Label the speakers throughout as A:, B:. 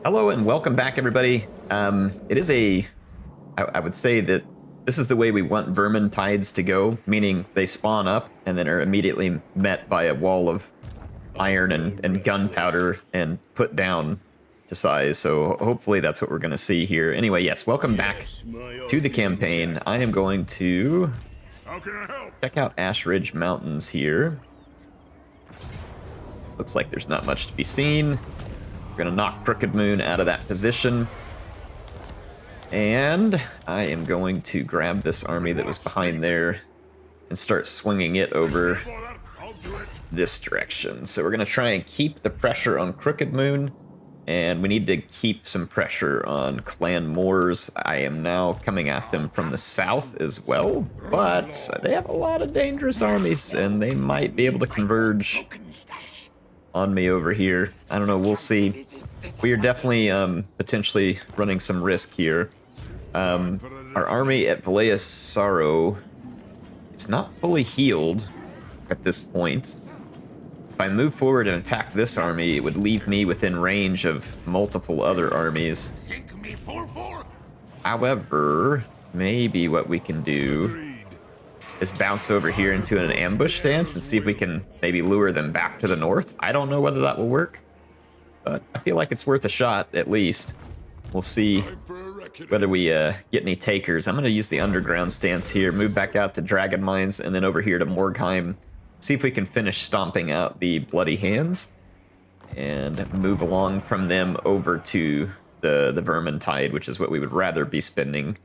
A: Hello and welcome back, everybody. It is I would say that this is the way we want Vermintides to go, meaning they spawn up and then are immediately met by a wall of iron and gunpowder and put down to size. So hopefully that's what we're going to see here. Anyway, yes, welcome back to the campaign. I am going to check out Ash Ridge Mountains here. Looks like there's not much to be seen. We're gonna knock Crooked Moon out of that position. And I am going to grab this army that was behind there and start swinging it over this direction. So we're gonna try and keep the pressure on Crooked Moon, and we need to keep some pressure on Clan Moors. I am now coming at them from the south as well, but they have a lot of dangerous armies and they might be able to converge on me over here. I don't know, we'll see. We are definitely potentially running some risk here. Our army at Valea's Sorrow is not fully healed at this point. If I move forward and attack this army, it would leave me within range of multiple other armies. However, maybe what we can do is bounce over here into an ambush stance and see if we can maybe lure them back to the north. I don't know whether that will work, but I feel like it's worth a shot at least. We'll see whether we get any takers. I'm going to use the underground stance here, move back out to Dragon Mines, and then over here to Morgheim. See if we can finish stomping out the Bloody Hands and move along from them over to the Vermintide, which is what we would rather be spending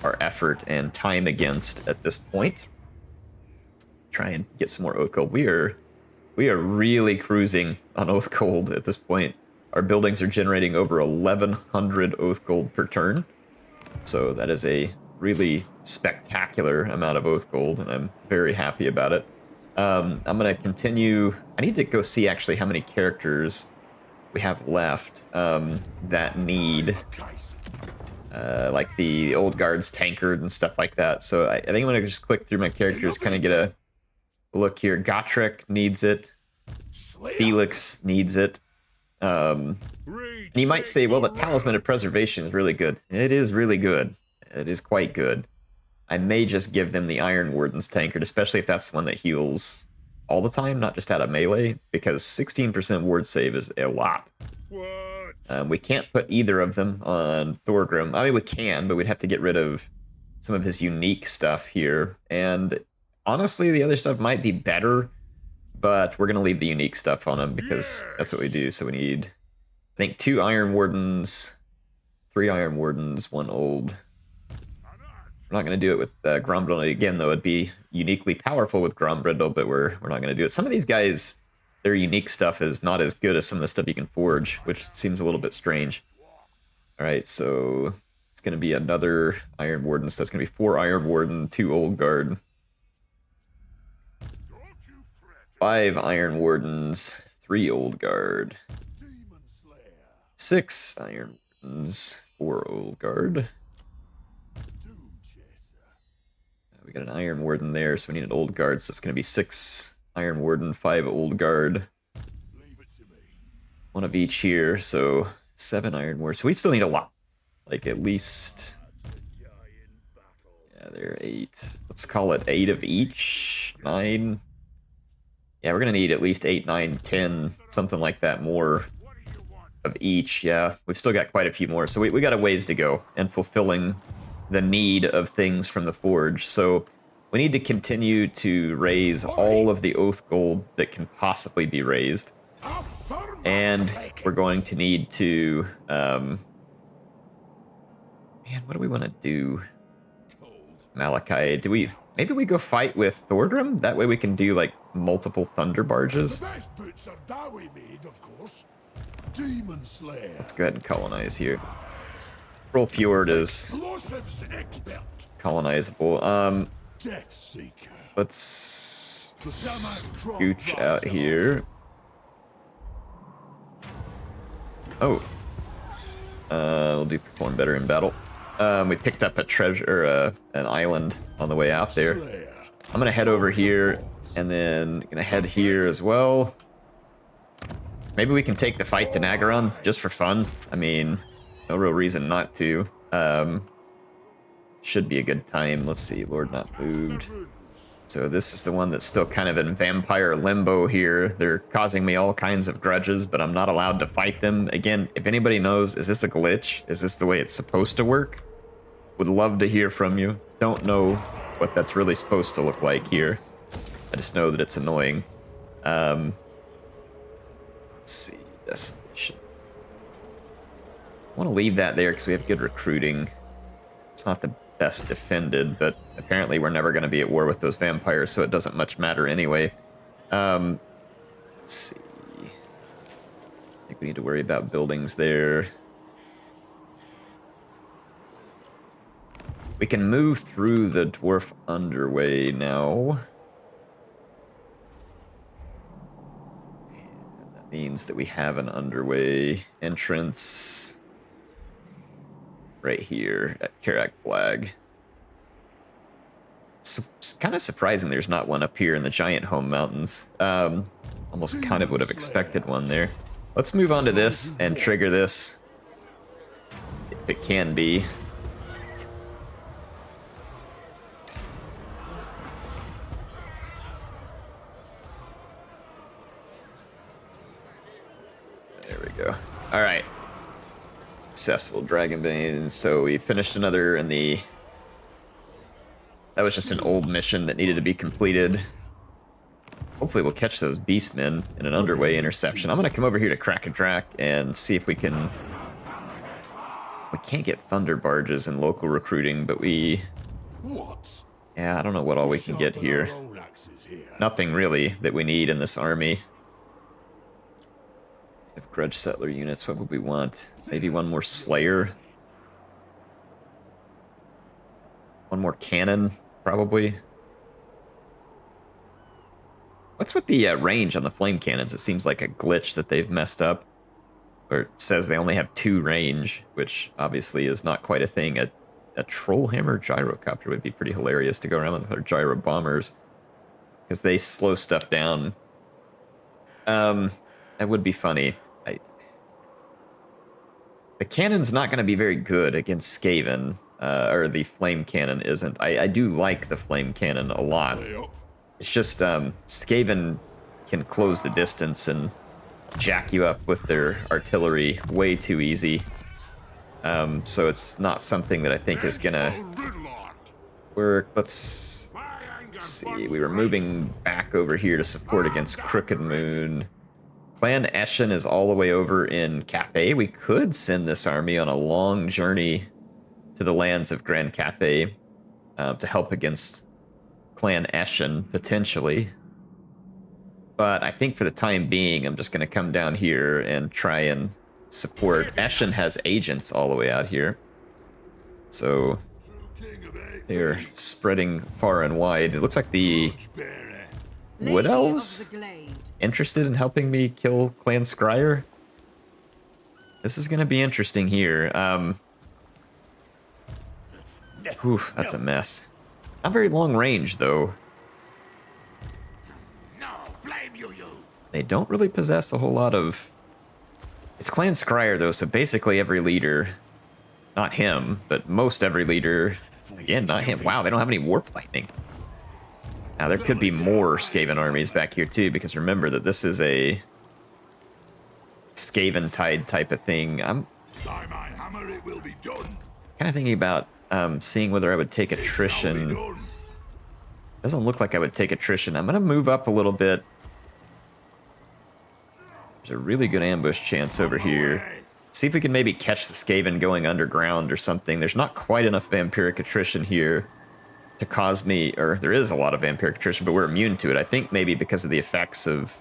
A: our effort and time against at this point. Try and get some more Oath Gold. We are really cruising on Oath Gold at this point. Our buildings are generating over 1,100 Oath Gold per turn. So that is a really spectacular amount of Oath Gold, and I'm very happy about it. I'm going to continue. I need to go see actually how many characters we have left that need like the old guard's tankard and stuff like that. So I think I'm going to just click through my characters, kind of get a look here. Gotrek needs it. Felix needs it. And you might say, well, the Talisman of Preservation is really good. It is really good. It is quite good. I may just give them the Iron Warden's tankard, especially if that's the one that heals all the time, not just out of melee, because 16% ward save is a lot. We can't put either of them on Thorgrim. I mean, we can, but we'd have to get rid of some of his unique stuff here. And honestly, the other stuff might be better, but we're going to leave the unique stuff on him because that's what we do. So we need, I think, 2 Iron Wardens, 3 Iron Wardens, 1 old. We're not going to do it with Grombrindle again, though. It'd be uniquely powerful with Grombrindle, but we're not going to do it. Some of these guys, their unique stuff is not as good as some of the stuff you can forge, which seems a little bit strange. All right, so it's going to be another Iron Warden. So that's going to be 4 Iron Warden, 2 Old Guard, 5 Iron Wardens, 3 Old Guard, 6 Iron Wardens, 4 Old Guard. We got an Iron Warden there, so we need an Old Guard. So it's going to be 6 Iron Warden, 5 Old Guard. 1 of each here, so 7 Iron Warden. So we still need a lot. Like at least... yeah, there are 8. Let's call it 8 of each. 9. Yeah, we're going to need at least 8, 9, 10, something like that more of each. Yeah, we've still got quite a few more. So we got a ways to go in fulfilling the need of things from the Forge. So we need to continue to raise all of the Oath Gold that can possibly be raised. And we're going to need to... man, what do we want to do? Malakai, do we... maybe we go fight with Thorgrim? That way we can do, like, multiple Thunder Barges. Let's go ahead and colonize here. Trollfjord is colonizable. Let's scooch out here. Oh. We'll do perform better in battle. We picked up a treasure, an island on the way out there. I'm gonna head over here, and then gonna head here as well. Maybe we can take the fight to Nagaron just for fun. I mean, no real reason not to. Should be a good time. Let's see, Lord Not Moved. So this is the one that's still kind of in vampire limbo here. They're causing me all kinds of grudges, but I'm not allowed to fight them. Again, if anybody knows, is this a glitch? Is this the way it's supposed to work? Would love to hear from you. Don't know what that's really supposed to look like here. I just know that it's annoying. Let's see, Desolation. I want to leave that there because we have good recruiting. It's not the best defended, but apparently we're never going to be at war with those vampires, so it doesn't much matter anyway. Let's see. I think we need to worry about buildings there. We can move through the dwarf underway now. And that means that we have an underway entrance right here at Karak Flag. It's kind of surprising there's not one up here in the Giant Home Mountains. Almost kind of would have expected one there. Let's move on to this and trigger this, if it can be. There we go. All right. Successful Dragonbane. So we finished another in the... That was just an old mission that needed to be completed. Hopefully we'll catch those beastmen in an underway interception. I'm going to come over here to Krakadrak and see if we can... We can't get thunder barges in local recruiting, but we... Yeah, I don't know what all we can get here. Nothing really that we need in this army. If grudge settler units, what would we want? Maybe one more slayer? One more cannon, probably. What's with the range on the flame cannons? It seems like a glitch that they've messed up. Or it says they only have 2 range, which obviously is not quite a thing. A trollhammer gyrocopter would be pretty hilarious to go around with their gyro bombers, because they slow stuff down. That would be funny. The cannon's not going to be very good against scaven, or the flame cannon isn't. I do like the flame cannon a lot. It's just scaven can close the distance and jack you up with their artillery way too easy. So it's not something that I think is going to work. Let's see. We were moving back over here to support against Crooked Moon. Clan Eshin is all the way over in Cathay. We could send this army on a long journey to the lands of Grand Cathay to help against Clan Eshin, potentially. But I think for the time being, I'm just going to come down here and try and support. Eshin has agents all the way out here. So they're spreading far and wide. It looks like the Wood Elves interested in helping me kill Clan Scryer. This is going to be interesting here. That's a mess. Not very long range, though. They don't really possess a whole lot of... It's Clan Scryer, though, so basically every leader... Not him, but most every leader... Again, not him. Wow, they don't have any Warp Lightning. Now, there could be more Skaven armies back here, too, because remember that this is a Scaventide type of thing. I'm kind of thinking about seeing whether I would take attrition. Doesn't look like I would take attrition. I'm going to move up a little bit. There's a really good ambush chance over here. See if we can maybe catch the Skaven going underground or something. There's not quite enough vampiric attrition here to cause me, or there is a lot of vampiric attrition, but we're immune to it. I think maybe because of the effects of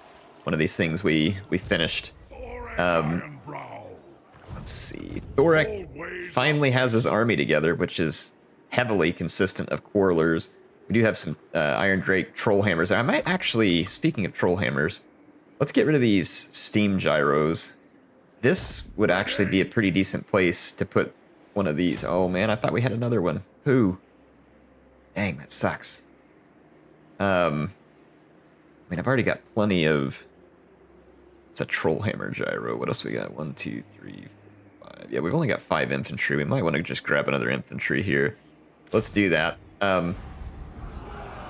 A: one of these things we finished. Let's see. Thorek finally has his army together, which is heavily consistent of Quarrelers. We do have some Iron Drake Trollhammers. I might actually, speaking of Trollhammers, let's get rid of these Steam Gyros. This would actually be a pretty decent place to put one of these. Oh man, I thought we had another one. Who? Dang, that sucks. I mean, I've already got plenty of... It's a troll hammer gyro. What else we got? 1, 2, 3, 4, 5. Yeah, we've only got 5 infantry. We might want to just grab another infantry here. Let's do that. And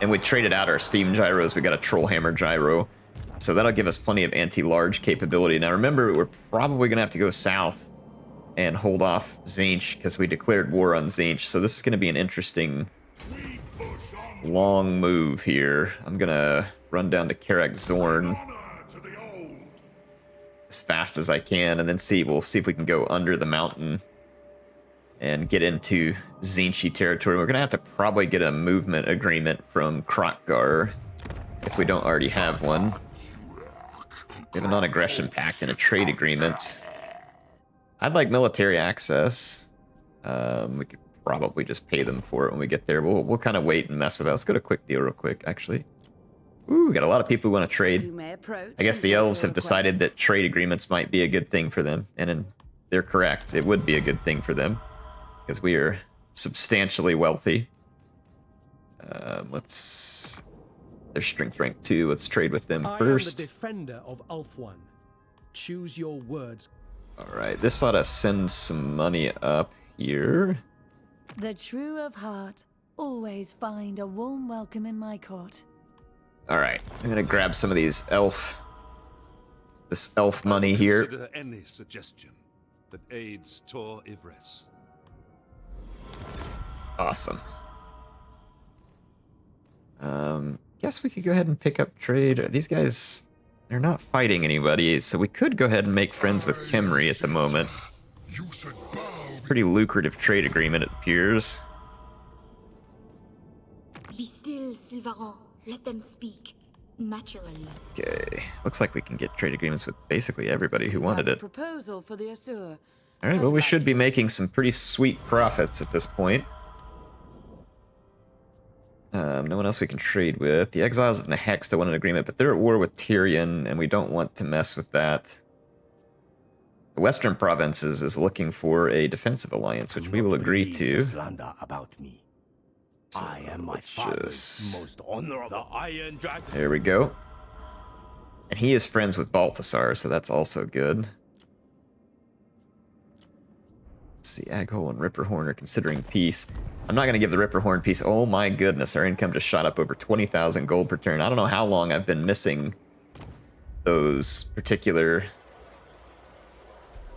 A: we traded out our steam gyros. We got a troll hammer gyro. So that'll give us plenty of anti-large capability. Now remember, we're probably going to have to go south and hold off Tzeentch because we declared war on Tzeentch. So this is going to be an interesting long move here. I'm going to run down to Karak Zorn as fast as I can, and then we'll see if we can go under the mountain and get into Tzeentch territory. We're gonna have to probably get a movement agreement from Kroq-Gar if we don't already have one. We have a non-aggression pact and a trade agreement. I'd like military access. We could probably just pay them for it when we get there. We'll kind of wait and mess with that. Let's go to quick deal real quick, actually. Ooh, we got a lot of people who want to trade. I guess the elves have decided that trade agreements might be a good thing for them, and they're correct. It would be a good thing for them because we are substantially wealthy. They're strength rank 2. Let's trade with them first.
B: I am the defender of Ulthuan. Choose your words.
A: All right, this ought to send some money up here.
C: The true of heart always find a warm welcome in my court.
A: All right, I'm gonna grab some of this elf money here.
D: Consider any suggestion that aids Tor Ivres.
A: Awesome. Guess we could go ahead and pick up trade. These guys, they're not fighting anybody, so we could go ahead and make friends with Khemri at the moment. It's a pretty lucrative trade agreement, it appears.
E: Be still, Sylvain. Let them speak naturally.
A: Okay, looks like we can get trade agreements with basically everybody who wanted it.
C: Proposal for the Asur.
A: All right, well, we should be making some pretty sweet profits at this point. No one else we can trade with. The Exiles of Nahek still want an agreement, but they're at war with Tyrion, and we don't want to mess with that. The Western Provinces is looking for a defensive alliance, which we will agree to.
F: Slander about me.
A: So
F: I am my father's most honorable. The Iron Dragon.
A: There we go. And he is friends with Balthasar, so that's also good. Let's see, Aghole and Ripperhorn are considering peace. I'm not going to give the Ripperhorn peace. Oh my goodness, our income just shot up over 20,000 gold per turn. I don't know how long I've been missing those particular...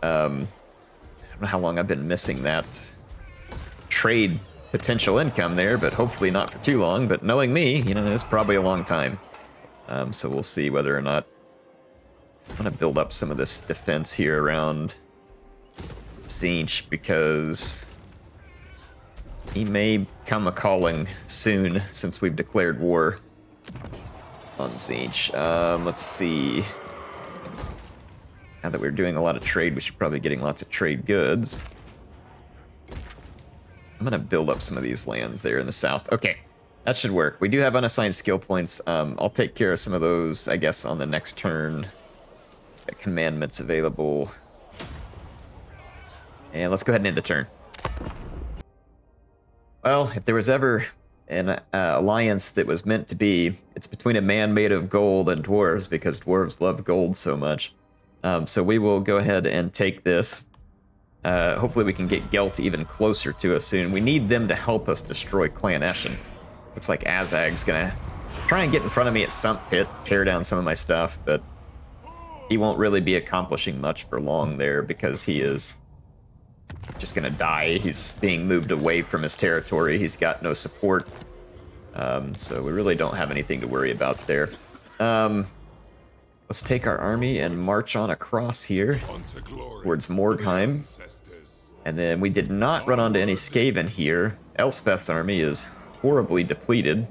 A: I don't know how long I've been missing that trade potential income there, but hopefully not for too long. But knowing me, you know, it's probably a long time. So we'll see whether or not... I'm going to build up some of this defense here around Tzeentch, because he may come a-calling soon since we've declared war on Tzeentch. Let's see. Now that we're doing a lot of trade, we should probably be getting lots of trade goods. I'm going to build up some of these lands there in the south. Okay, that should work. We do have unassigned skill points. I'll take care of some of those, I guess, on the next turn. Got commandments available. And let's go ahead and end the turn. Well, if there was ever an alliance that was meant to be, it's between a man made of gold and dwarves, because dwarves love gold so much. So we will go ahead and take this. Hopefully we can get Gelt even closer to us soon. We need them to help us destroy Clan Eshin. Looks like Azag's gonna try and get in front of me at Sump Pit, tear down some of my stuff, but he won't really be accomplishing much for long there, because he is just gonna die. He's being moved away from his territory. He's got no support. So we really don't have anything to worry about there. Let's take our army and march on across here towards Morgheim. And then we did not run onto any Skaven here. Elspeth's army is horribly depleted.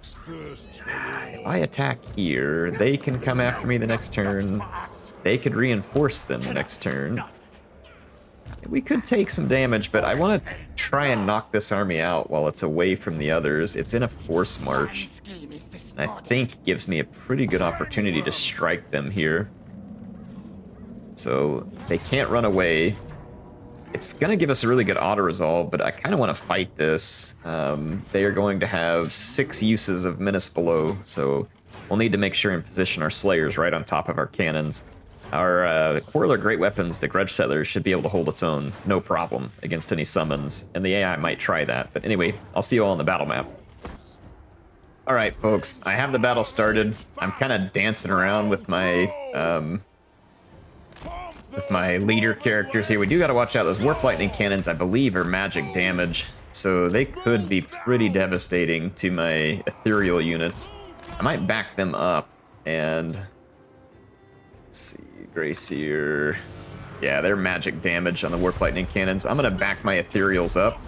A: If I attack here, they can come after me the next turn. They could reinforce them the next turn. We could take some damage, but I want to try and knock this army out while it's away from the others. It's in a force march, and I think gives me a pretty good opportunity to strike them here. So they can't run away. It's going to give us a really good auto-resolve, but I kind of want to fight this. They are going to have 6 uses of Menace Below, so We'll need to make sure and position our slayers right on top of our cannons. Our Quarreler Great Weapons, the Grudge Settlers, should be able to hold its own, no problem, against any summons, and the AI might try that. But anyway, I'll see you all on the battle map. Alright, folks, I have the battle started. I'm kind of dancing around with my leader characters here. We do got to watch out. Those Warp Lightning Cannons, I believe, are magic damage, so they could be pretty devastating to my ethereal units. I might back them up and... Let's see, Grayseer. Yeah, they're magic damage on the Warp Lightning Cannons. I'm going to back my ethereals up.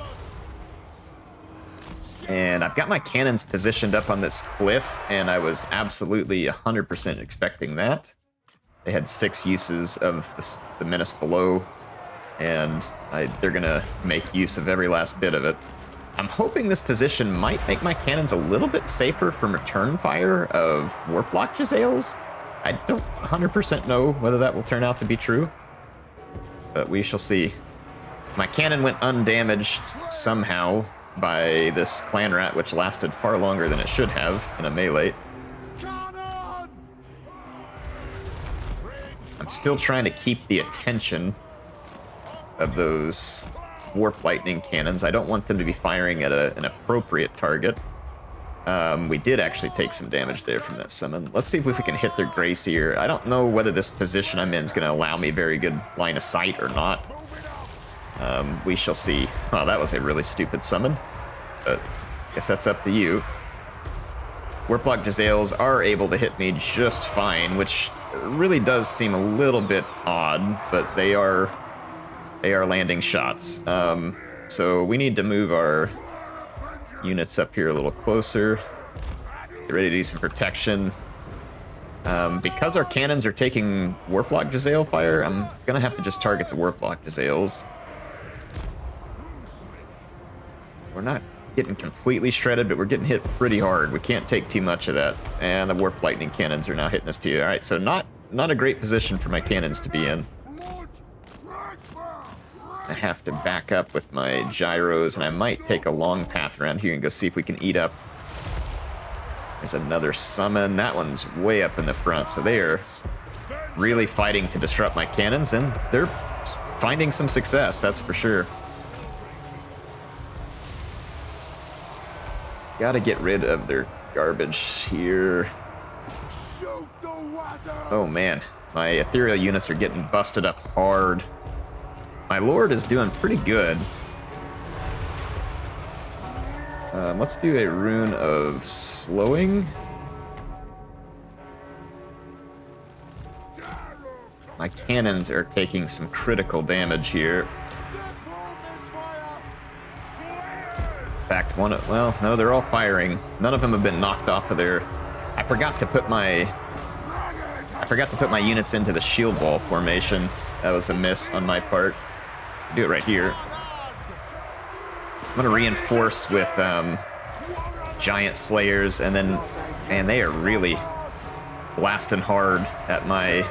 A: And I've got my cannons positioned up on this cliff, and I was absolutely 100% expecting that. They had 6 uses of the menace below, and they're going to make use of every last bit of it. I'm hoping this position might make my cannons a little bit safer from return fire of Warplock Jezzails. I don't 100% know whether that will turn out to be true, but we shall see. My cannon went undamaged somehow by this clan rat, which lasted far longer than it should have in a melee. I'm still trying to keep the attention of those Warp Lightning Cannons. I don't want them to be firing at an appropriate target. We did actually take some damage there from that summon. Let's see if we can hit their Grayseer. I don't know whether this position I'm in is going to allow me very good line of sight or not. We shall see. Oh, that was a really stupid summon, but I guess that's up to you. Warplock Jezzails are able to hit me just fine, which really does seem a little bit odd, but they are landing shots. So we need to move our units up here a little closer. Get ready to do some protection. Because our cannons are taking Warplock Jezzail fire, I'm gonna have to just target the Warplock Jezzails. We're not getting completely shredded, but we're getting hit pretty hard. We can't take too much of that. And the Warp Lightning Cannons are now hitting us too. Alright, so not a great position for my cannons to be in. I have to back up with my gyros, and I might take a long path around here and go see if we can eat up. There's another summon. That one's way up in the front, so they are really fighting to disrupt my cannons, and they're finding some success, that's for sure. Gotta get rid of their garbage here. Oh man, my ethereal units are getting busted up hard. My Lord is doing pretty good. Let's do a rune of slowing. My cannons are taking some critical damage here. In fact, well, no, they're all firing. None of them have been knocked off of their... I forgot to put my units into the shield wall formation. That was a miss on my part. Do it right here. I'm gonna reinforce with giant slayers, and then, man, they are really blasting hard at my...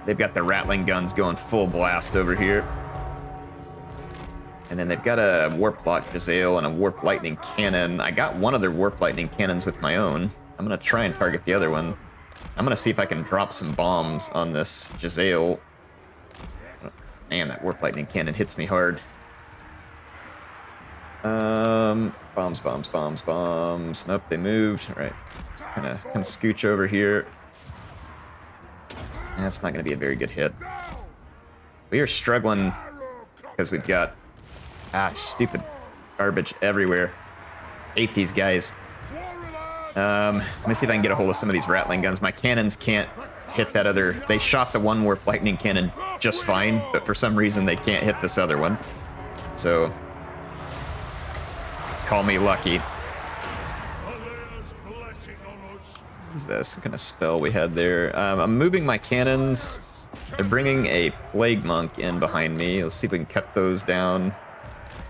A: They've got the rattling guns going full blast over here. And then they've got a Warplock Jezzail and a Warp Lightning Cannon. I got one of their Warp Lightning Cannons with my own. I'm gonna try and target the other one. I'm gonna see if I can drop some bombs on this Jezzail. Man, that Warp Lightning Cannon hits me hard. Bombs, bombs, bombs, bombs. Nope, they moved. All right, just kind of come scooch over here. That's not going to be a very good hit. We are struggling because we've got stupid garbage everywhere. Hate these guys. Let me see if I can get a hold of some of these rattling guns. My cannons can't hit that other... They shot the one Warp Lightning Cannon just fine, but for some reason they can't hit this other one. So, call me lucky. What is this? Some kind of spell we had there. I'm moving my cannons. They're bringing a Plague Monk in behind me. Let's see if we can cut those down.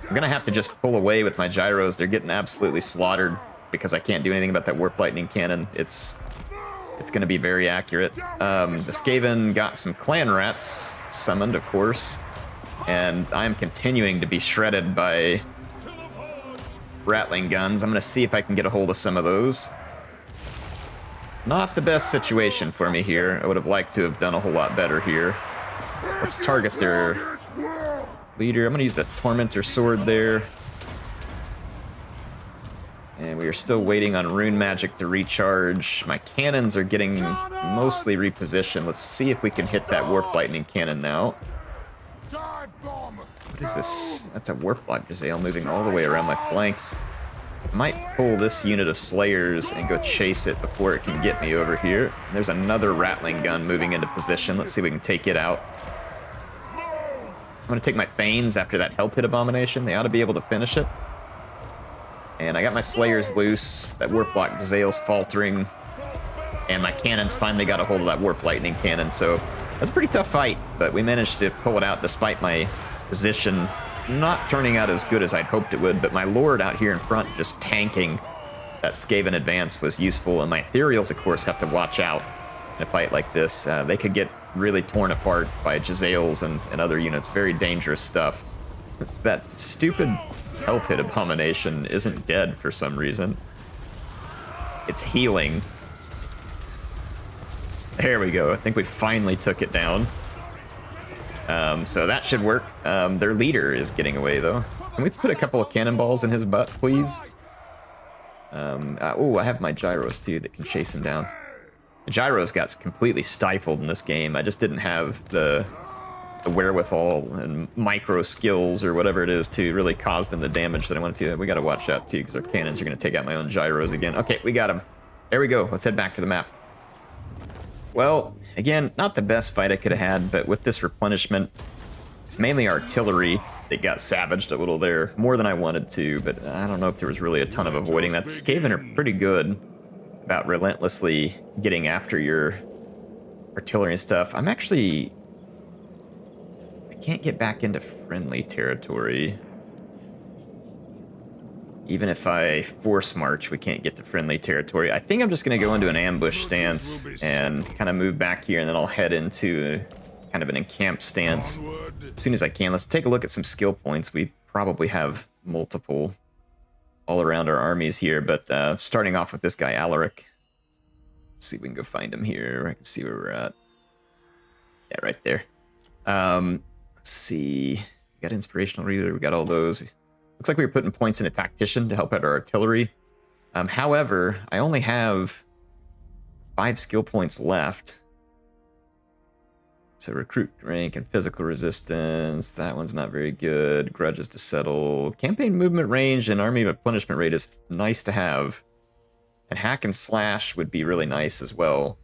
A: I'm gonna have to just pull away with my gyros. They're getting absolutely slaughtered because I can't do anything about that Warp Lightning Cannon. It's gonna be very accurate. The Skaven got some clan rats summoned, of course, and I'm continuing to be shredded by rattling guns. I'm gonna see if I can get a hold of some of those. Not the best situation for me here. I would have liked to have done a whole lot better here. Let's target their leader. I'm going to use that Tormentor Sword there. And we are still waiting on Rune Magic to recharge. My cannons are getting mostly repositioned. Let's see if we can hit that Warp Lightning Cannon now. What is this? That's a Warp Lock Jezzail moving all the way around my flank. I might pull this unit of Slayers and go chase it before it can get me over here. There's another Rattling Gun moving into position. Let's see if we can take it out. I'm going to take my Thanes after that Hell Pit Abomination. They ought to be able to finish it. And I got my Slayers loose. That Warp Lock Jezzail's faltering. And my cannons finally got a hold of that Warp Lightning Cannon. So that's a pretty tough fight, but we managed to pull it out despite my position not turning out as good as I'd hoped it would, but my Lord out here in front just tanking that Skaven advance was useful, and my Ethereals, of course, have to watch out in a fight like this. They could get really torn apart by Jezzails and other units. Very dangerous stuff. That stupid Hell Pit Abomination isn't dead for some reason. It's healing. There we go. I think we finally took it down. So that should work. Their leader is getting away, though. Can we put a couple of cannonballs in his butt, please? Oh, I have my Gyros, too, that can chase him down. The Gyros got completely stifled in this game. I just didn't have the wherewithal and micro skills or whatever it is to really cause them the damage that I wanted to. We got to watch out, too, because our cannons are going to take out my own Gyros again. Okay, we got him. There we go. Let's head back to the map. Well, again, not the best fight I could have had, but with this replenishment, it's mainly artillery that got savaged a little there, more than I wanted to, but I don't know if there was really a ton of avoiding that. The Skaven are pretty good about relentlessly getting after your artillery and stuff. I can't get back into friendly territory. Even if I force march, we can't get to friendly territory. I think I'm just going to go into an ambush stance and kind of move back here, and then I'll head into kind of an encamped stance as soon as I can. Let's take a look at some skill points. We probably have multiple all around our armies here, but starting off with this guy, Alaric. Let's see if we can go find him here. I can see where we're at. Yeah, right there. Let's see. We got Inspirational Reader. We got all those. Looks like we were putting points in a Tactician to help out our artillery. However, I only have 5 skill points left. So recruit rank and physical resistance. That one's not very good. Grudges to settle. Campaign movement range and army replenishment rate is nice to have. And hack and slash would be really nice as well.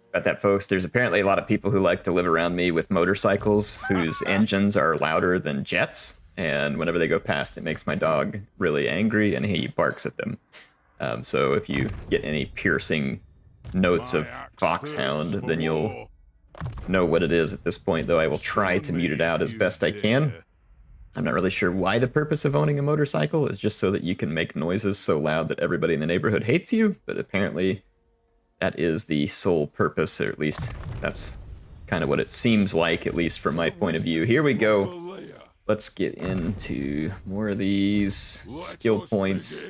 A: About that, folks, there's apparently a lot of people who like to live around me with motorcycles whose engines are louder than jets, and whenever they go past, it makes my dog really angry, and he barks at them. So if you get any piercing notes of foxhound, then you'll know what it is at this point, though I will try to mute it out as best I can. I'm not really sure why the purpose of owning a motorcycle is just so that you can make noises so loud that everybody in the neighborhood hates you, but apparently that is the sole purpose, or at least that's kind of what it seems like, at least from my point of view. Here we go. Let's get into more of these skill points.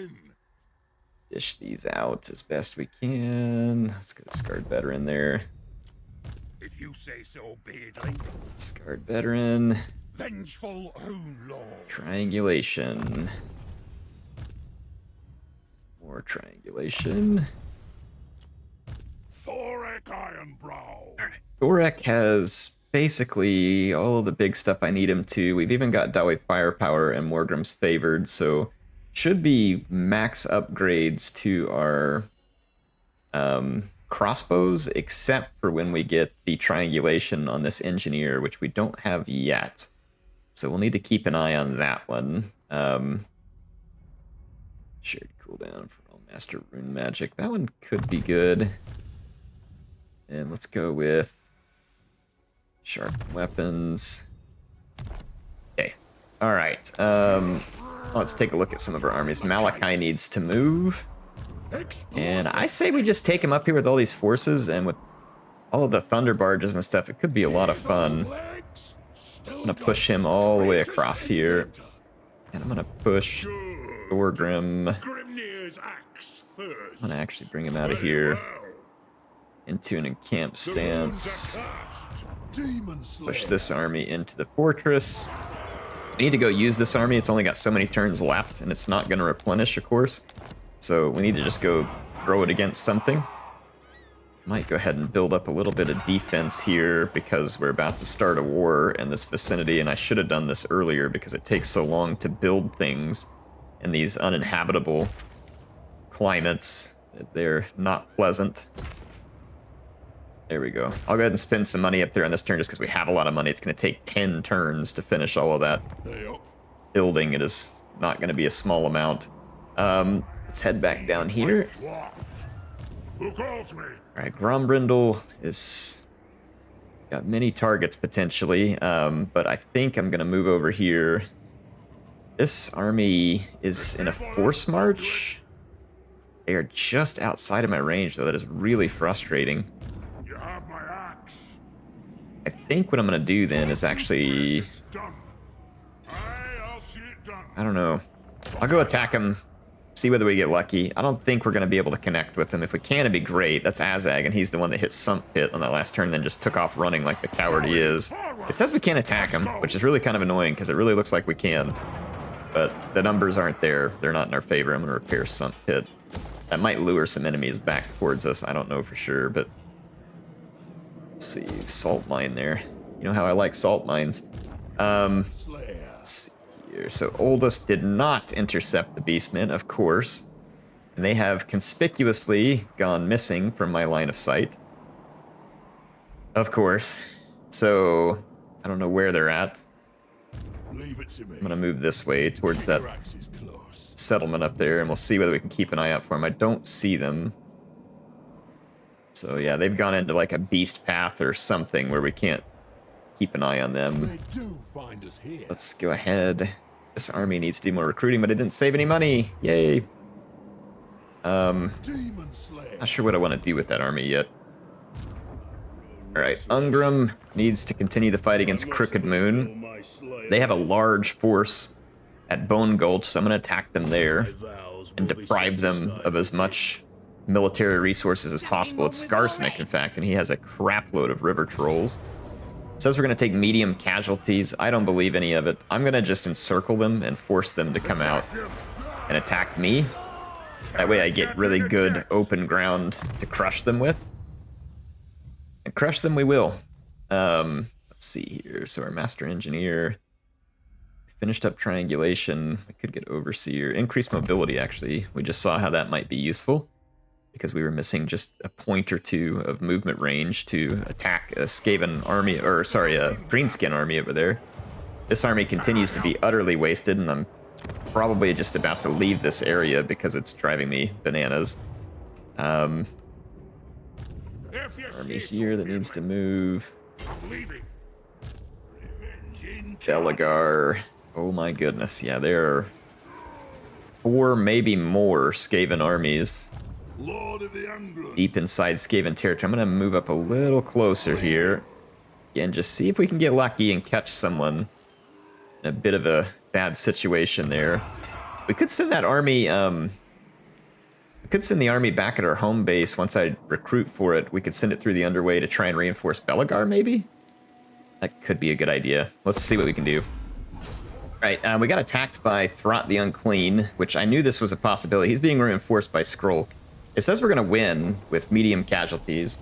A: Dish these out as best we can. Let's go Scarred Veteran there.
F: If you say so, Beardly.
A: Scarred Veteran.
F: Vengeful Rune Lord.
A: Triangulation. More triangulation.
F: Thorek Ironbrow.
A: Thorek has basically all of the big stuff I need him to. We've even got Dawe Firepower and Morgrim's Favored, so should be max upgrades to our crossbows, except for when we get the triangulation on this engineer, which we don't have yet. So we'll need to keep an eye on that one. Shared cooldown for all Master Rune Magic. That one could be good. And let's go with sharp weapons. Okay. All right. Let's take a look at some of our armies. Malakai needs to move. And I say we just take him up here with all these forces, and with all of the thunder barges and stuff, it could be a lot of fun. I'm going to push him all the way across here. And I'm going to push Thorgrim I'm gonna actually bring him out of here into an encamped stance. Push this army into the fortress. We need to go use this army. It's only got so many turns left, and it's not going to replenish, of course. So we need to just go throw it against something. Might go ahead and build up a little bit of defense here because we're about to start a war in this vicinity, and I should have done this earlier because it takes so long to build things in these uninhabitable climates. They're not pleasant. There we go. I'll go ahead and spend some money up there on this turn just because we have a lot of money. It's going to take 10 turns to finish all of that building. It is not going to be a small amount. Let's head back down here. Alright, Grombrindle is got many targets potentially, but I think I'm going to move over here. This army is in a force march. They are just outside of my range, though. That is really frustrating. I think what I'm going to do then is actually... I don't know. I'll go attack him, see whether we get lucky. I don't think we're going to be able to connect with him. If we can, it'd be great. That's Azag, and he's the one that hit Sump Pit on that last turn, then just took off running like the coward he is. It says we can't attack him, which is really kind of annoying, because it really looks like we can. But the numbers aren't there. They're not in our favor. I'm going to repair Sump Pit. That might lure some enemies back towards us. I don't know for sure, but... Let's see, salt mine there. You know how I like salt mines. Let's see here. So Oldest did not intercept the Beastmen, of course. And they have conspicuously gone missing from my line of sight. Of course. So, I don't know where they're at. I'm gonna move this way towards that settlement up there, and we'll see whether we can keep an eye out for them. I don't see them. So yeah, they've gone into like a beast path or something where we can't keep an eye on them. Let's go ahead. This army needs to do more recruiting, but it didn't save any money. Yay. Not sure what I want to do with that army yet. Alright, Ungrim needs to continue the fight against Crooked Moon. They have a large force at Bone Gulch, so I'm going to attack them there and deprive them of as much military resources as possible. It's Skarsnik, in fact, and he has a crap load of river trolls. It says we're going to take medium casualties. I don't believe any of it. I'm going to just encircle them and force them to come out and attack me. That way I get really good open ground to crush them with. And crush them we will. Let's see here. So our Master Engineer finished up Triangulation. We could get Overseer. Increased Mobility, actually. We just saw how that might be useful, because we were missing just a point or two of movement range to attack a Skaven army, or sorry, a Greenskin army over there. This army continues to be utterly wasted, and I'm probably just about to leave this area because it's driving me bananas. Army here that needs to move. Delagar. Oh my goodness, yeah, there are 4, maybe more Skaven armies deep inside Skaven territory. I'm going to move up a little closer here and just see if we can get lucky and catch someone in a bit of a bad situation there. We could send that army, we could send the army back at our home base once I recruit for it. We could send it through the underway to try and reinforce Belagar, maybe? That could be a good idea. Let's see what we can do. Right, we got attacked by Throt the Unclean, which I knew this was a possibility. He's being reinforced by Skrulk. It says we're going to win with medium casualties.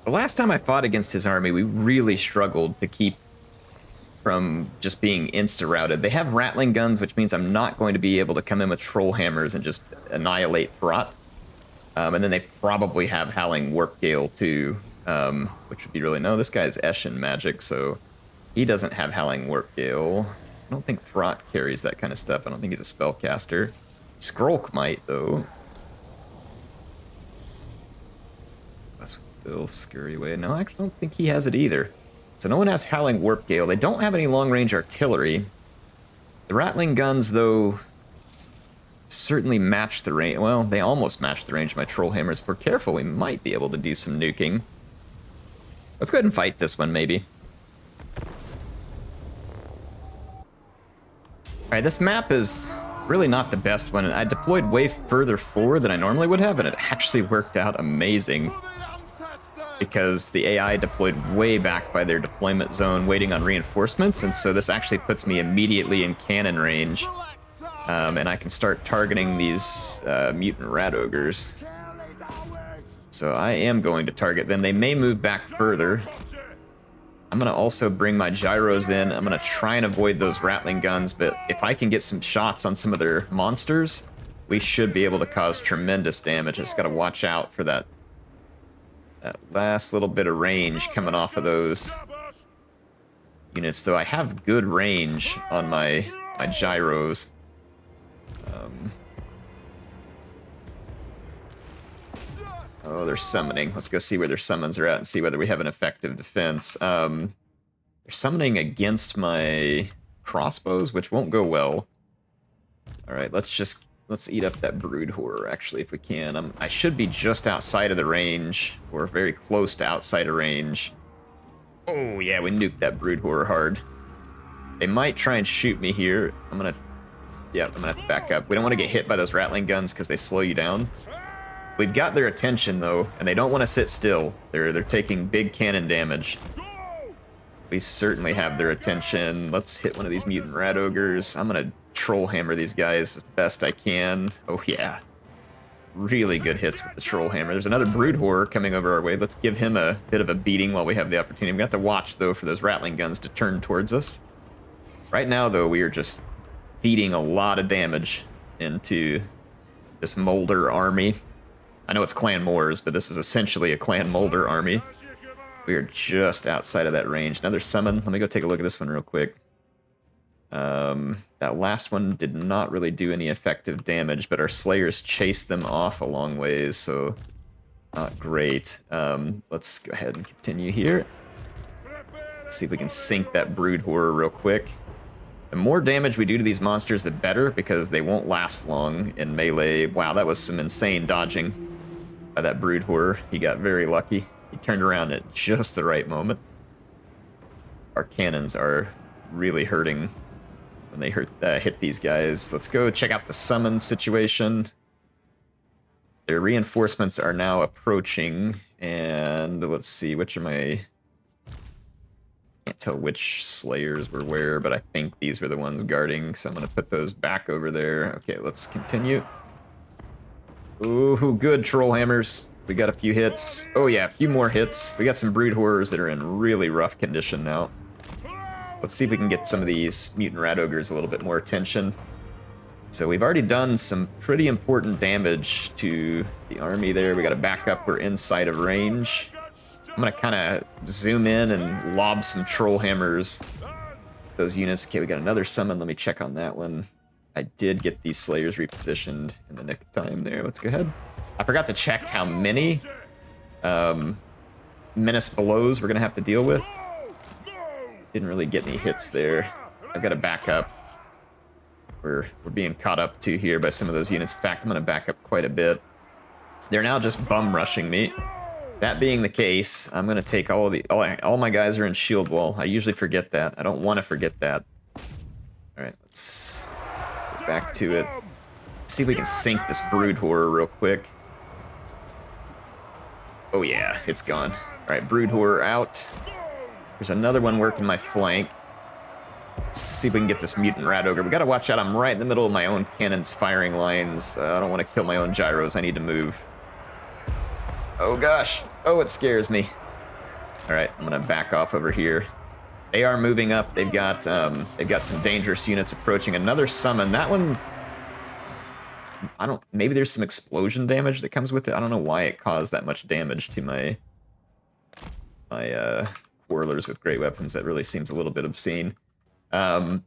A: The last time I fought against his army, we really struggled to keep from just being insta-routed. They have rattling guns, which means I'm not going to be able to come in with troll hammers and just annihilate Throt. And then they probably have Howling Warp Gale too, which would be really... No, this guy's Eshin magic, so he doesn't have Howling Warp Gale. I don't think Throt carries that kind of stuff. I don't think he's a spellcaster. Skrulk might, though. That's with Phil, scurry away. No, I actually don't think he has it either. So no one has Howling Warp Gale. They don't have any long-range artillery. The rattling guns, though, certainly match the range. Well, they almost match the range of my troll hammers. If we're careful, we might be able to do some nuking. Let's go ahead and fight this one, maybe. Alright, this map is really not the best one. I deployed way further forward than I normally would have, and it actually worked out amazing. Because the AI deployed way back by their deployment zone, waiting on reinforcements, and so this actually puts me immediately in cannon range. And I can start targeting these mutant rat ogres. So I am going to target them. They may move back further. I'm going to also bring my gyros in. I'm going to try and avoid those rattling guns, but if I can get some shots on some of their monsters, we should be able to cause tremendous damage. I just got to watch out for that last little bit of range coming off of those units, though I have good range on my gyros. Oh, they're summoning. Let's go see where their summons are at and see whether we have an effective defense. They're summoning against my crossbows, which won't go well. All right, let's eat up that brood horror, actually, if we can. I should be just outside of the range, or very close to outside of range. Oh, yeah, we nuked that brood horror hard. They might try and shoot me here. I'm gonna have to back up. We don't want to get hit by those rattling guns because they slow you down. We've got their attention, though, and they don't want to sit still. They're taking big cannon damage. We certainly have their attention. Let's hit one of these mutant rat ogres. I'm gonna troll hammer these guys as best I can. Oh yeah, really good hits with the troll hammer. There's another brood horror coming over our way. Let's give him a bit of a beating while we have the opportunity. We have to watch, though, for those rattling guns to turn towards us. Right now, though, we are just feeding a lot of damage into this moulder army. I know it's Clan Moors, but this is essentially a Clan Moulder army. We are just outside of that range. Another summon. Let me go take a look at this one real quick. That last one did not really do any effective damage, but our slayers chased them off a long ways, so not great. Let's go ahead and continue here. See if we can sink that brood horror real quick. The more damage we do to these monsters, the better, because they won't last long in melee. Wow, that was some insane dodging by that brood horror. He got very lucky. He turned around at just the right moment. Our cannons are really hurting when they hit these guys. Let's go check out the summon situation. Their reinforcements are now approaching, and let's see, which are my... Can't tell which slayers were where, but I think these were the ones guarding, so I'm going to put those back over there. Okay, let's continue. Ooh, good troll hammers. We got a few hits. Oh yeah, a few more hits. We got some brood horrors that are in really rough condition now. Let's see if we can get some of these mutant rat ogres a little bit more attention. So we've already done some pretty important damage to the army there. We got to back up. We're inside of range. I'm going to kind of zoom in and lob some troll hammers. Those units. Okay, we got another summon. Let me check on that one. I did get these slayers repositioned in the nick of time there. Let's go ahead. I forgot to check how many menace belows we're going to have to deal with. Didn't really get any hits there. I've got to back up. We're being caught up to here by some of those units. In fact, I'm going to back up quite a bit. They're now just bum rushing me. That being the case, I'm going to take all my guys are in shield wall. I usually forget that. I don't want to forget that. All right, let's get back to it. See if we can sink this brood horror real quick. Oh yeah, it's gone. All right, brood horror out. There's another one working my flank. Let's see if we can get this mutant rat ogre. We got to watch out. I'm right in the middle of my own cannon's firing lines. I don't want to kill my own gyros. I need to move. Oh gosh. Oh, it scares me. All right, I'm gonna back off over here. They are moving up. They've got some dangerous units approaching. Another summon. That one, maybe there's some explosion damage that comes with it. I don't know why it caused that much damage to my warlords with great weapons. That really seems a little bit obscene. All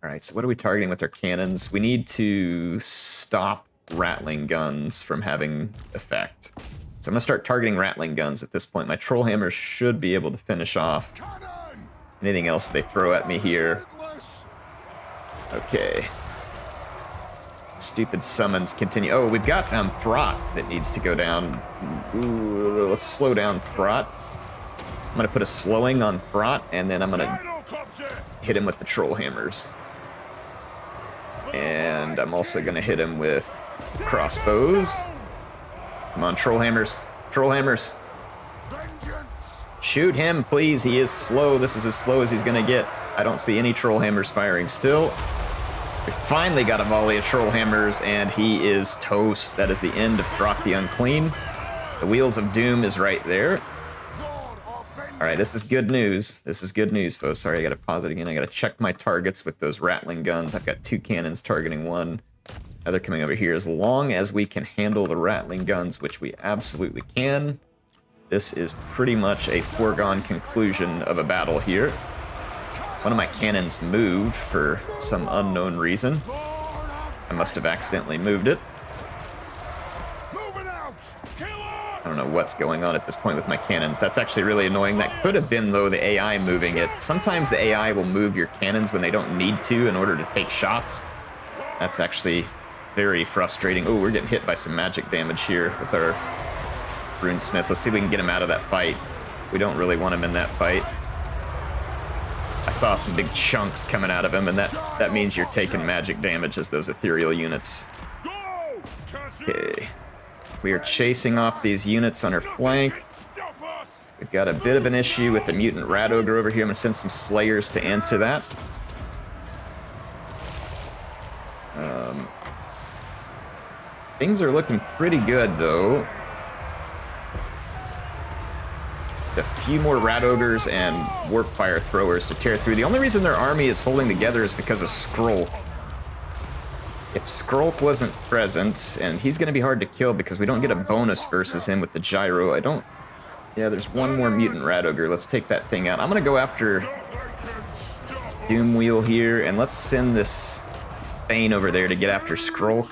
A: right, so what are we targeting with our cannons? We need to stop rattling guns from having effect. So I'm going to start targeting rattling guns at this point. My troll hammers should be able to finish off anything else they throw at me here. Okay. Stupid summons continue. Oh, we've got Throt that needs to go down. Ooh, let's slow down Throt. I'm going to put a slowing on Throt, and then I'm going to hit him with the troll hammers. And And I'm also gonna hit him with crossbows. Come on, troll hammers. Troll hammers. Shoot him, please. He is slow. This is as slow as he's gonna get. I don't see any troll hammers firing still. We finally got a volley of troll hammers, and he is toast. That is the end of Throck the Unclean. The Wheels of Doom is right there. All right, this is good news. This is good news, folks. Sorry, I gotta pause it again. I gotta check my targets with those rattling guns. I've got 2 cannons targeting one. Now they're coming over here. As long as we can handle the rattling guns, which we absolutely can, this is pretty much a foregone conclusion of a battle here. One of my cannons moved for some unknown reason. I must have accidentally moved it. I don't know what's going on at this point with my cannons. That's actually really annoying. That could have been, though, the AI moving it. Sometimes the AI will move your cannons when they don't need to in order to take shots. That's actually very frustrating. Oh, we're getting hit by some magic damage here with our Runesmith. Let's see if we can get him out of that fight. We don't really want him in that fight. I saw some big chunks coming out of him, and that means you're taking magic damage as those ethereal units. Okay. We are chasing off these units on our flank. We've got a bit of an issue with the mutant rat ogre over here. I'm gonna send some slayers to answer that. Things are looking pretty good, though. A few more rat ogres and warp fire throwers to tear through. The only reason their army is holding together is because of Skrulk. If Skrulk wasn't present, and he's going to be hard to kill because we don't get a bonus versus him with the gyro. Yeah, there's one more mutant rat ogre. Let's take that thing out. I'm going to go after this Doom Wheel here, and let's send this Thane over there to get after Skrulk.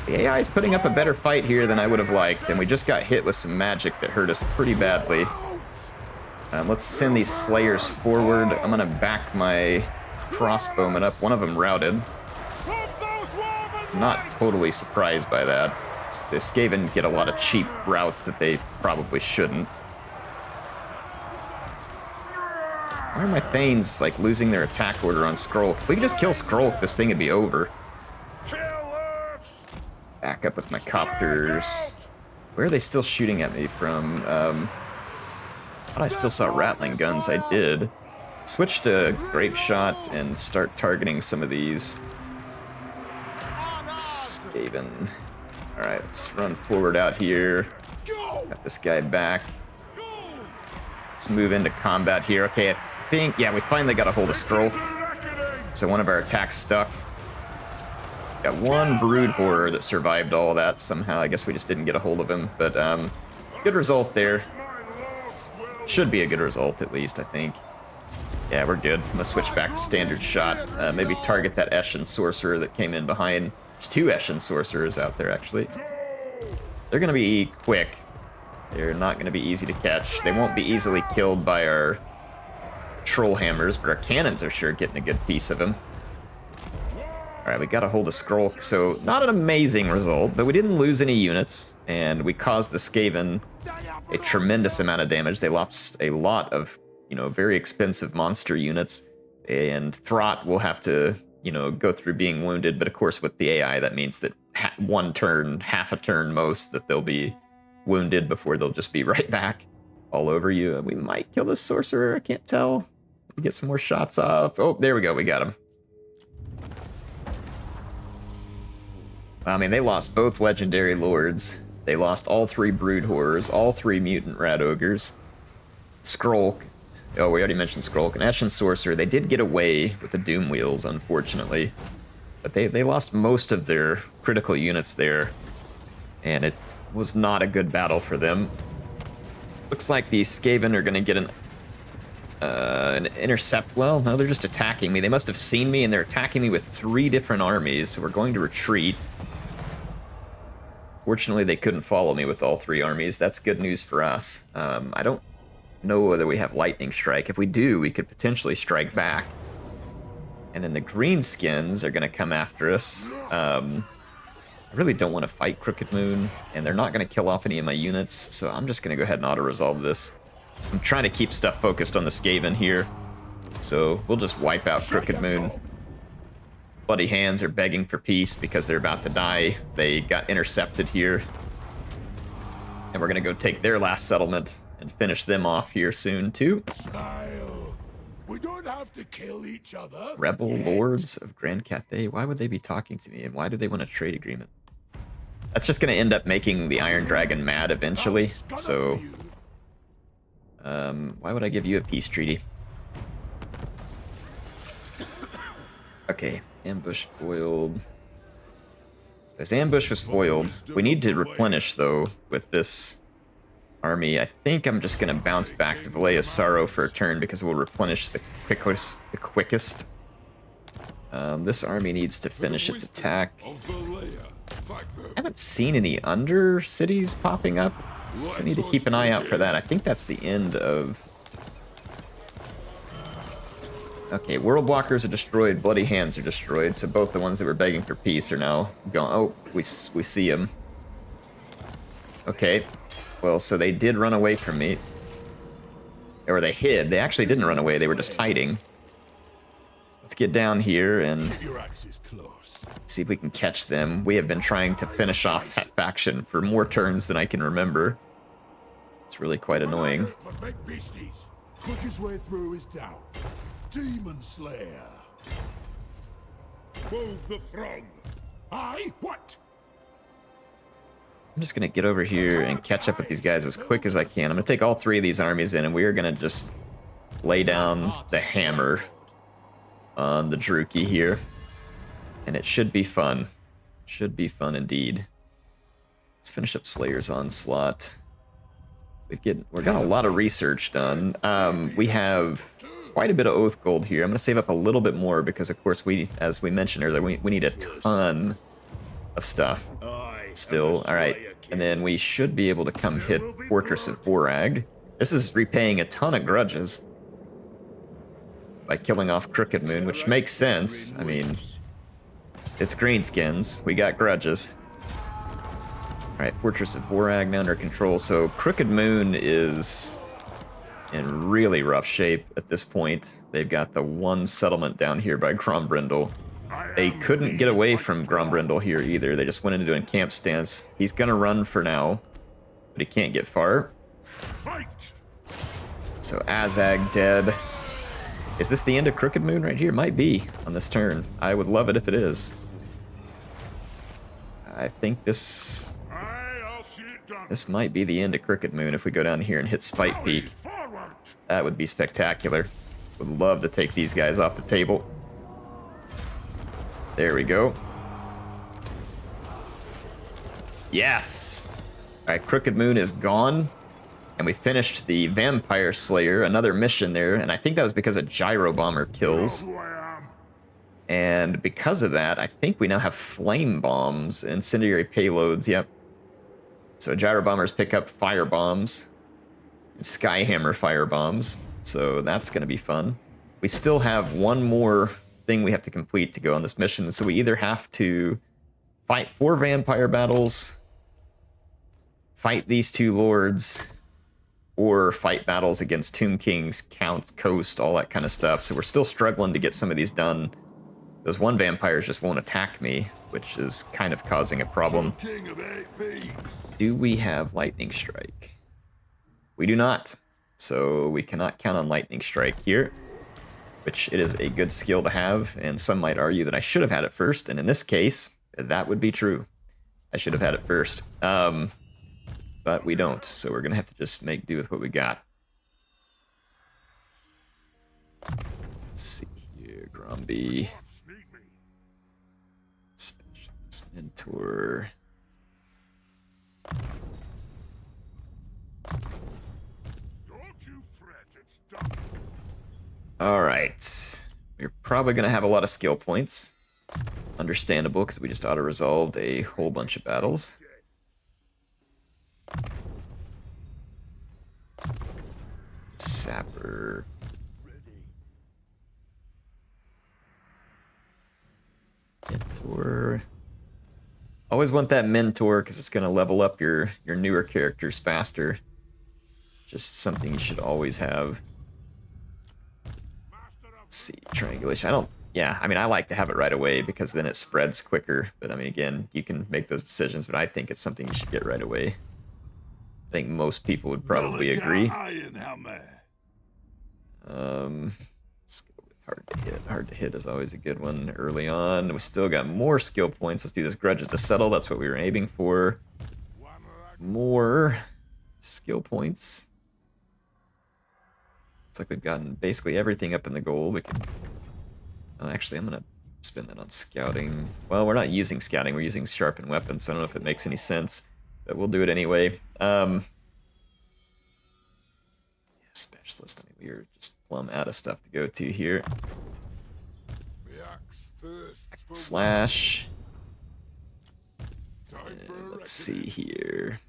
A: The AI is putting up a better fight here than I would have liked, and we just got hit with some magic that hurt us pretty badly. Let's send these Slayers forward. I'm going to back my crossbowmen up. One of them routed. I'm not totally surprised by that. The Skaven get a lot of cheap routes that they probably shouldn't. Why are my Thanes, like, losing their attack order on Skrulk? If we could just kill Skrulk, this thing would be over. Back up with my copters. Where are they still shooting at me from? I thought I still saw rattling guns. I did. Switch to Grape Shot and start targeting some of these. Skaven. Alright, let's run forward out here. Got this guy back. Let's move into combat here. Okay, I think, yeah, we finally got a hold of Skrulk. So one of our attacks stuck. Got one Brood Horror that survived all that somehow. I guess we just didn't get a hold of him, but good result there. Should be a good result, at least, I think. Yeah, we're good. I'm gonna switch back to standard shot. Maybe target that Eshin Sorcerer that came in behind. There's 2 Eshin Sorcerers out there, actually. They're gonna be quick. They're not gonna be easy to catch. They won't be easily killed by our Troll Hammers, but our cannons are sure getting a good piece of them. Alright, we got a hold of Skrulk, so not an amazing result, but we didn't lose any units, and we caused the Skaven a tremendous amount of damage. They lost a lot of, very expensive monster units, and Throt will have to, go through being wounded, but of course with the AI, that means that one turn, half a turn most, that they'll be wounded before they'll just be right back all over you. We might kill this Sorcerer, I can't tell. We get some more shots off. Oh, there we go, we got him. I mean, they lost both Legendary Lords. They lost all 3 Brood Horrors, all 3 Mutant Rat Ogres. Skrulk. Oh, we already mentioned Skrulk. And Eshin Sorcerer, they did get away with the Doom Wheels, unfortunately. But they lost most of their critical units there. And it was not a good battle for them. Looks like the Skaven are going to get an intercept. Well, no, they're just attacking me. They must have seen me, and they're attacking me with 3 different armies, so we're going to retreat. Fortunately, they couldn't follow me with all 3 armies. That's good news for us. I don't know whether we have Lightning Strike. If we do, we could potentially strike back. And then the Greenskins are going to come after us. I really don't want to fight Crooked Moon, and they're not going to kill off any of my units, so I'm just going to go ahead and auto-resolve this. I'm trying to keep stuff focused on the Skaven here, so we'll just wipe out Crooked Moon. Bloody Hands are begging for peace because they're about to die. They got intercepted here. And we're going to go take their last settlement and finish them off here soon, too.
F: Smile. We don't have to kill each other.
A: Rebel
F: yet.
A: Lords of Grand Cathay. Why would they be talking to me? And why do they want a trade agreement? That's just going to end up making the Iron Dragon mad eventually. So, why would I give you a peace treaty? Okay, ambush foiled. This ambush was foiled. We need to replenish, though, with this army. I think I'm just going to bounce back to Valea's Sorrow for a turn because it will replenish the quickest. This army needs to finish its attack. I haven't seen any under cities popping up, so I need to keep an eye out for that. I think that's the end of... Okay, World Blockers are destroyed, Bloody Hands are destroyed, so both the ones that were begging for peace are now gone. Oh, we see them. Okay, well, so they did run away from me. Or they hid. They actually didn't run away, they were just hiding. Let's get down here and see if we can catch them. We have been trying to finish off that faction for more turns than I can remember. It's really quite annoying.
F: Quickest way through is down. Demon Slayer. Move the throng. Aye, what?
A: I'm just gonna get over here and catch up with these guys as quick as I can. I'm gonna take all three of these armies in, and we are gonna just lay down the hammer on the Druki here. And it should be fun. Should be fun indeed. Let's finish up Slayer's Onslaught. We've got a lot of research done. We have quite a bit of Oath Gold here. I'm going to save up a little bit more because, of course, as we mentioned earlier, we need a ton of stuff still. All right, and then we should be able to come hit Fortress of Vorag. This is repaying a ton of grudges by killing off Crooked Moon, which makes sense. I mean, it's greenskins. We got grudges. All right, Fortress of Vorag now under control. So Crooked Moon is in really rough shape at this point. They've got the one settlement down here by Grombrindle. They couldn't get away from Grombrindle here either. They just went into a camp stance. He's gonna run for now, but he can't get far. So Azag dead. Is this the end of Crooked Moon right here? Might be on this turn. I would love it if it is. I think this might be the end of Crooked Moon if we go down here and hit Spike Peak. That would be spectacular. Would love to take these guys off the table. There we go. Yes! Alright, Crooked Moon is gone. And we finished the Vampire Slayer, another mission there, and I think that was because of Gyro Bomber kills. And because of that, I think we now have Flame Bombs, Incendiary Payloads, yep. So Gyro Bombers pick up Fire Bombs, and Skyhammer Fire Bombs, so that's going to be fun. We still have one more thing we have to complete to go on this mission, so we either have to fight 4 vampire battles, fight these 2 lords, or fight battles against Tomb Kings, Counts, Coast, all that kind of stuff. So we're still struggling to get some of these done. Those 1 vampires just won't attack me, which is kind of causing a problem. Do we have Lightning Strike? We do not. So we cannot count on Lightning Strike here, which it is a good skill to have, and some might argue that I should have had it first, and in this case, that would be true. I should have had it first. But we don't, so we're gonna have to just make do with what we got. Let's see here, Gromby. Specialist Mentor. Alright. We're probably gonna have a lot of skill points. Understandable, because we just auto-resolved a whole bunch of battles. Sapper. Mentor. Always want that mentor because it's going to level up your newer characters faster. Just something you should always have. Let's see, triangulation. Yeah, I mean, I like to have it right away because then it spreads quicker. But I mean, again, you can make those decisions, but I think it's something you should get right away. I think most people would probably agree. Let's go with hard to hit. Hard to hit is always a good one early on. We still got more skill points. Let's do this grudges to settle. That's what we were aiming for. More skill points. Looks like we've gotten basically everything up in the goal. We can. Oh, actually, I'm gonna spend that on scouting. Well, we're not using scouting. We're using sharpened weapons. So I don't know if it makes any sense, but we'll do it anyway. Specialist. I mean, we are just plumb out of stuff to go to here. Slash. Let's see here.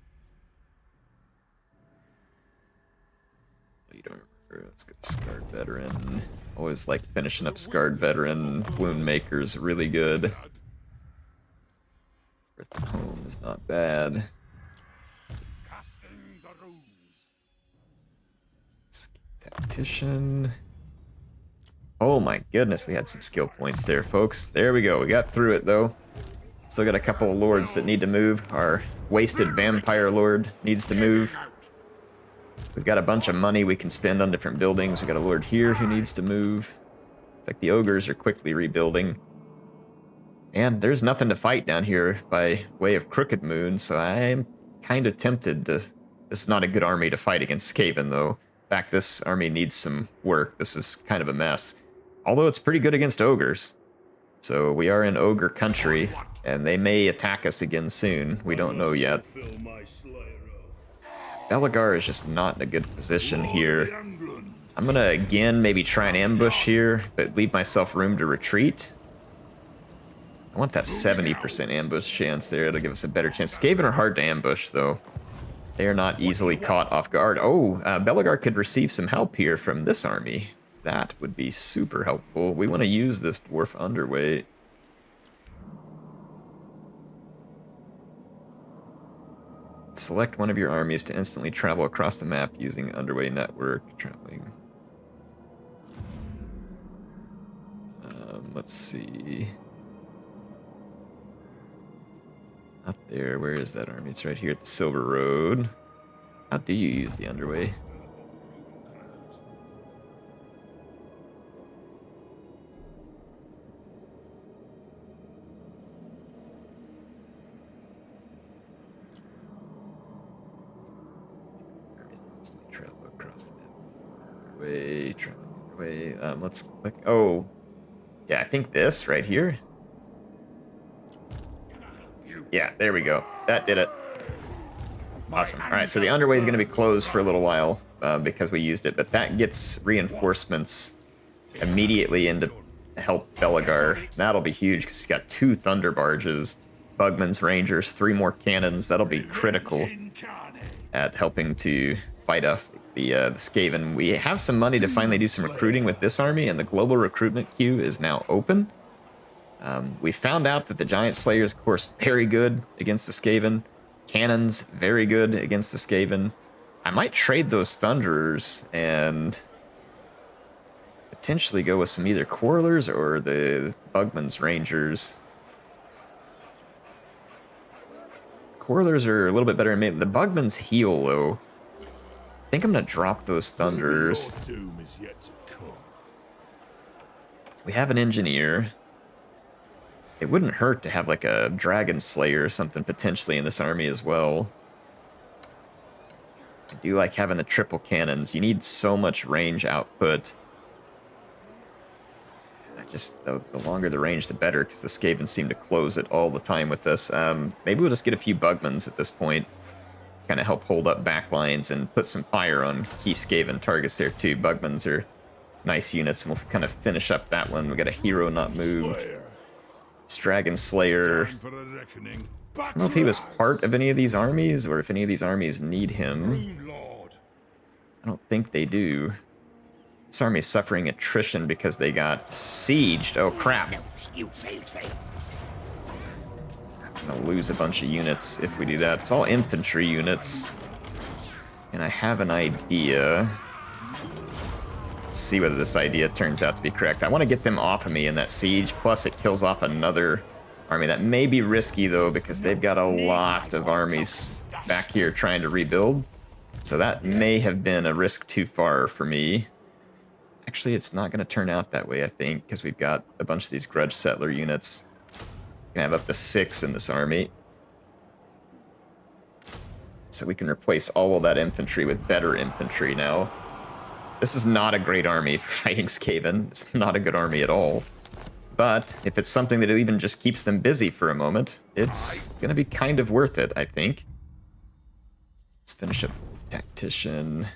A: You don't remember. Let's go Scarred Veteran. Always like finishing up Scarred Veteran. Wound Maker's really good. Earth and Home is not bad. Tactician. Oh my goodness, we had some skill points there, folks. There we go. We got through it, though. Still got a couple of lords that need to move. Our wasted vampire lord needs to move. We've got a bunch of money we can spend on different buildings. We got a lord here who needs to move. It's like the ogres are quickly rebuilding. And there's nothing to fight down here by way of Crooked Moon, so I'm kind of tempted to... This is not a good army to fight against Skaven, though. In fact, this army needs some work. This is kind of a mess. Although it's pretty good against ogres. So we are in ogre country, and they may attack us again soon. We don't know yet. Belagar is just not in a good position here. I'm gonna again maybe try and ambush here, but leave myself room to retreat. I want that 70% ambush chance there. It'll give us a better chance. Skaven are hard to ambush, though. They are not easily caught off guard. Oh, Belagar could receive some help here from this army. That would be super helpful. We want to use this dwarf underweight. Select one of your armies to instantly travel across the map using underway network. Traveling. Let's see. Not there. Where is that army? It's right here at the Silver Road. How do you use the underway? Travel across the map. Underway. Traveling underway. Let's click. Oh, yeah. I think this right here. Yeah, there we go. That did it. Awesome. All right, so the underway is going to be closed for a little while because we used it, but that gets reinforcements immediately into help Belagar. That'll be huge because he's got 2 thunder barges, Bugman's Rangers, 3 more cannons. That'll be critical at helping to fight off the Skaven. We have some money to finally do some recruiting with this army, and the global recruitment queue is now open. We found out that the Giant Slayers, of course, very good against the Skaven. Cannons, very good against the Skaven. I might trade those Thunderers and potentially go with some either Quarrelers or the Bugman's Rangers. Quarrelers are a little bit better. The Bugman's heal, though. I think I'm going to drop those Thunderers. We have an Engineer. It wouldn't hurt to have like a Dragon Slayer or something potentially in this army as well. I do like having the triple cannons. You need so much range output. The longer the range, the better, because the Skaven seem to close it all the time with this. Maybe we'll just get a few Bugmans at this point. Kind of help hold up backlines and put some fire on key Skaven targets there too. Bugmans are nice units, and we'll kind of finish up that one. We got a hero not moved. Dragon Slayer. I don't know if he was part of any of these armies or if any of these armies need him. I don't think they do. This army is suffering attrition because they got sieged. Oh crap. I'm gonna lose a bunch of units if we do that. It's all infantry units. And I have an idea. Let's see whether this idea turns out to be correct. I want to get them off of me in that siege, plus it kills off another army. That may be risky, though, because they've got a lot of armies back here trying to rebuild. So that may have been a risk too far for me. Actually, it's not going to turn out that way, I think, because we've got a bunch of these grudge settler units. We can have up to 6 in this army. So we can replace all of that infantry with better infantry now. This is not a great army for fighting Skaven. It's not a good army at all. But if it's something that even just keeps them busy for a moment, it's going to be kind of worth it, I think. Let's finish up Tactician.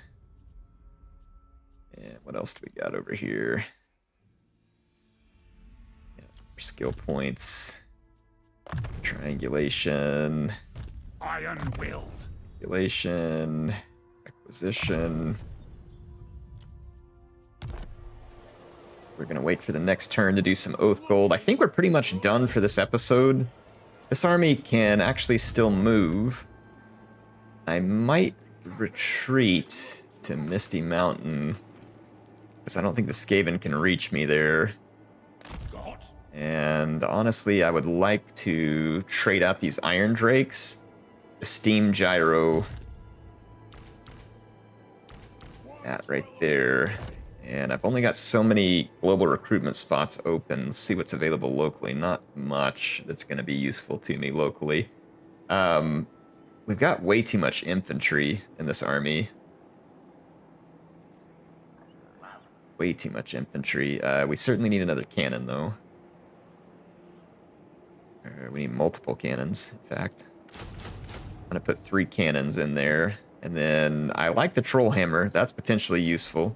A: And what else do we got over here? Yeah, skill points. Triangulation.
D: Iron-willed.
A: Triangulation. Acquisition. We're going to wait for the next turn to do some Oath Gold. I think we're pretty much done for this episode. This army can actually still move. I might retreat to Misty Mountain, because I don't think the Skaven can reach me there. And honestly, I would like to trade out these Iron Drakes. The Steam Gyro. That right there. And I've only got so many global recruitment spots open. Let's see what's available locally. Not much that's going to be useful to me locally. We've got way too much infantry in this army. Way too much infantry. We certainly need another cannon, though. We need multiple cannons, in fact. I'm going to put 3 cannons in there. And then I like the Troll Hammer. That's potentially useful.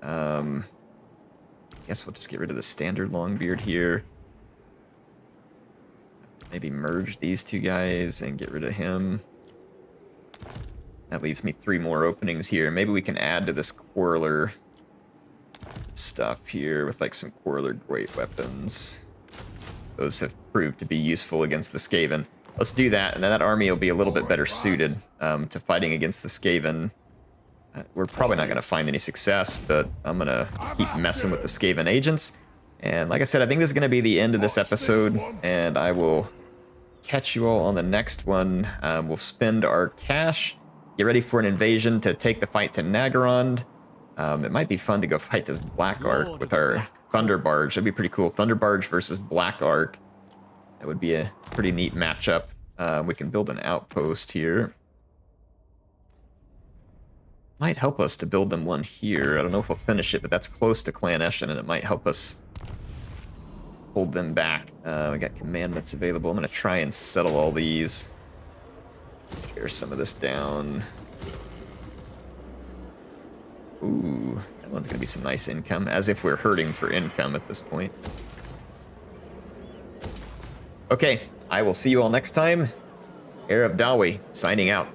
A: I guess we'll just get rid of the standard Longbeard here. Maybe merge these 2 guys and get rid of him. That leaves me 3 more openings here. Maybe we can add to this Quarreler stuff here with like some Quarreler great weapons. Those have proved to be useful against the Skaven. Let's do that, and then that army will be a little bit better suited to fighting against the Skaven. We're probably not going to find any success, but I'm going to keep messing with the Skaven agents. And like I said, I think this is going to be the end of this episode, and I will catch you all on the next one. We'll spend our cash, get ready for an invasion to take the fight to Nagarond. It might be fun to go fight this Black Ark with our Thunder Barge. That'd be pretty cool. Thunder Barge versus Black Ark. That would be a pretty neat matchup. We can build an outpost here. Might help us to build them one here. I don't know if we'll finish it, but that's close to Clan Eshin, and it might help us hold them back. We got commandments available. I'm going to try and settle all these. Tear some of this down. Ooh, that one's going to be some nice income, as if we're hurting for income at this point. Okay, I will see you all next time. Heir of Dawi, signing out.